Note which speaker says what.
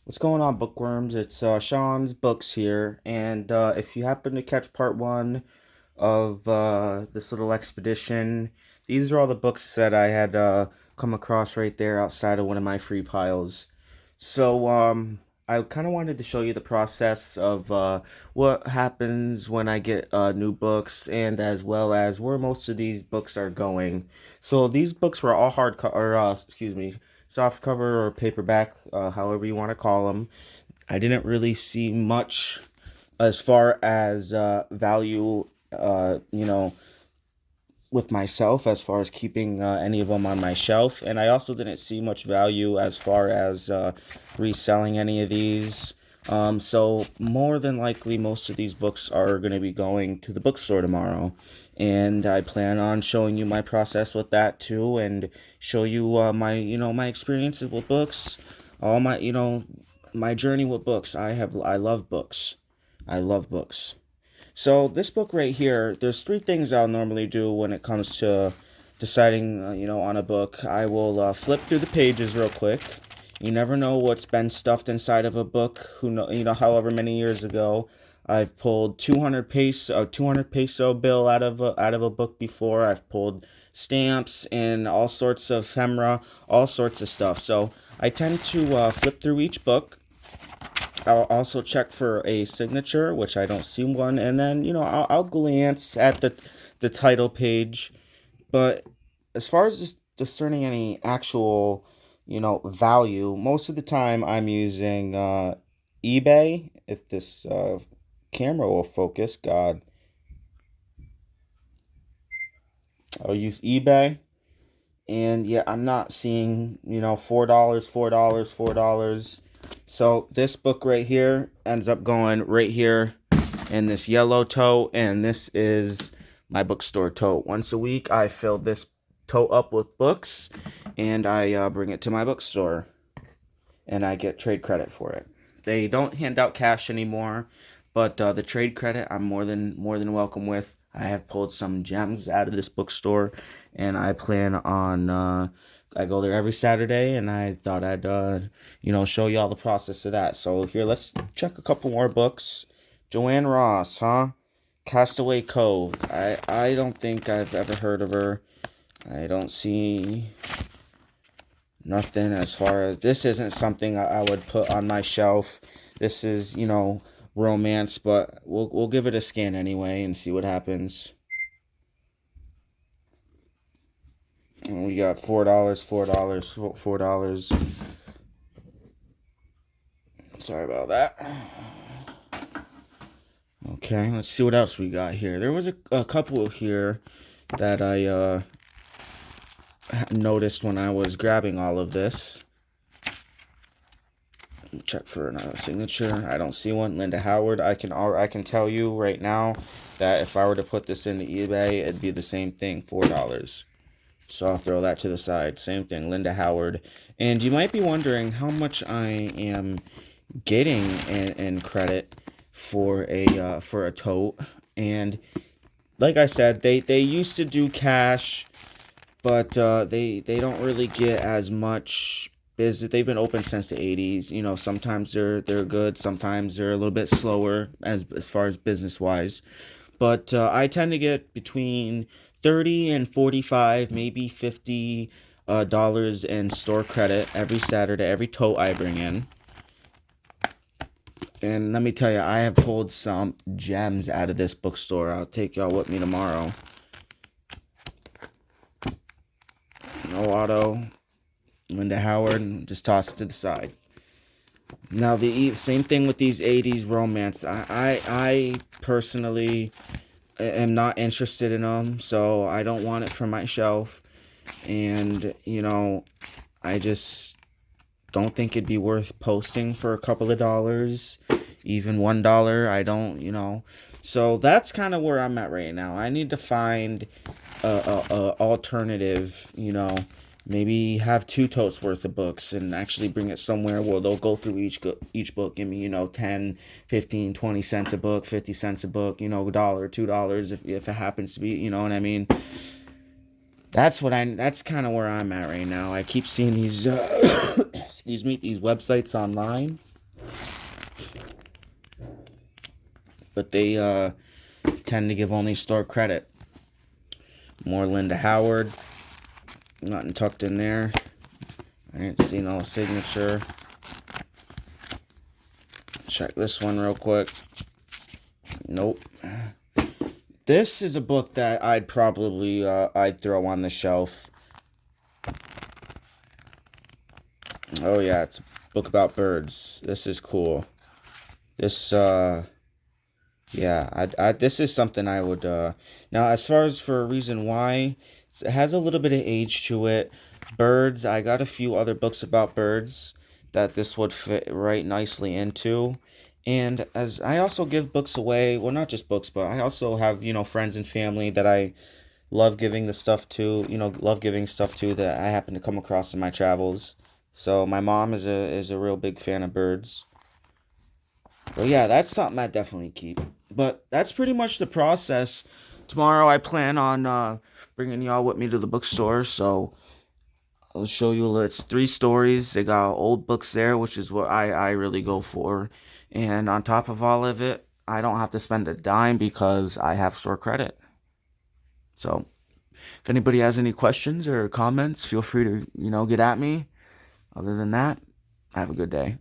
Speaker 1: What's going on, bookworms? It's Sean's Books here, and if you happen to catch part one of this little expedition, these are all the books that I had come across right there outside of one of my free piles. So I kind of wanted to show you the process of what happens when I get new books, and as well as where most of these books are going. So these books were all excuse me, soft cover or paperback, however you want to call them. I didn't really see much as far as value, with myself as far as keeping any of them on my shelf. And I also didn't see much value as far as reselling any of these. So more than likely, most of these books are going to be going to the bookstore tomorrow, and I plan on showing you my process with that too, and show you my experiences with books, all my journey with books. I love books. I love books. So this book right here, there's three things I'll normally do when it comes to deciding, on a book. I will flip through the pages real quick. You never know what's been stuffed inside of a book. However many years ago, I've pulled 200 peso bill out of a book before. I've pulled stamps and all sorts of ephemera, all sorts of stuff. So I tend to flip through each book. I'll also check for a signature, which I don't see one, and then I'll glance at the title page. But as far as just discerning any actual value, most of the time I'm using eBay. If this camera will focus, God, I'll use eBay. And yeah, I'm not seeing $4, $4, $4. So this book right here ends up going right here in this yellow tote, and this is my bookstore tote. Once a week, I fill this tote up with books, and I bring it to my bookstore, and I get trade credit for it. They don't hand out cash anymore, but the trade credit I'm more than welcome with. I have pulled some gems out of this bookstore, and I plan on. I go there every Saturday, and I thought I'd show you all the process of that. So here, let's check a couple more books. Joanne Ross, huh? Castaway Cove. I don't think I've ever heard of her. I don't see nothing as far as this isn't something I would put on my shelf. This is, romance, but we'll give it a scan anyway and see what happens. And we got $4, $4, $4. Sorry about that. Okay, let's see what else we got here. There was a couple here that I noticed when I was grabbing all of this. Check for a signature. I don't see one. Linda Howard. I can tell you right now that if I were to put this into eBay, it'd be the same thing, $4. So I'll throw that to the side. Same thing, Linda Howard. And you might be wondering how much I am getting in credit for a tote. And like I said, they used to do cash, but they don't really get as much business. They've been open since the 80s. Sometimes they're good, sometimes they're a little bit slower as far as business wise. But I tend to get between 30 and 45, maybe $50 in store credit every Saturday, every tote I bring in. And let me tell you, I have pulled some gems out of this bookstore. I'll take y'all with me tomorrow. No auto, Linda Howard, just toss it to the side. Now the same thing with these 80s romance. I personally am not interested in them, so I don't want it for my shelf. And I just don't think it'd be worth posting for a couple of dollars, even $1. I don't. So that's kind of where I'm at right now. I need to find a alternative. Maybe have two totes worth of books and actually bring it somewhere where they'll go through each book, give me 10, 15, 20 cents a book, 50 cents a book, $1, $2 if it happens to be, you know what I mean. That's kind of where I'm at right now. I keep seeing these excuse me, these websites online, but they tend to give only store credit. More Linda Howard. Nothing tucked in there. I didn't see no signature. Check this one real quick. Nope. This is a book that I'd probably I'd throw on the shelf. Oh yeah, it's a book about birds. This is cool. This yeah, this is something I would now as far as for a reason why it has a little bit of age to it. Birds, I got a few other books about birds that this would fit right nicely into. And as I also give books away, well, not just books, but I also have, friends and family that I love giving the stuff to, love giving stuff to that I happen to come across in my travels. So my mom is a real big fan of birds. But yeah, that's something I definitely keep. But that's pretty much the process. Tomorrow I plan on bringing y'all with me to the bookstore, so I'll show you. It's 3 stories. They got old books there, which is what I really go for. And on top of all of it, I don't have to spend a dime because I have store credit. So if anybody has any questions or comments, feel free to, get at me. Other than that, have a good day.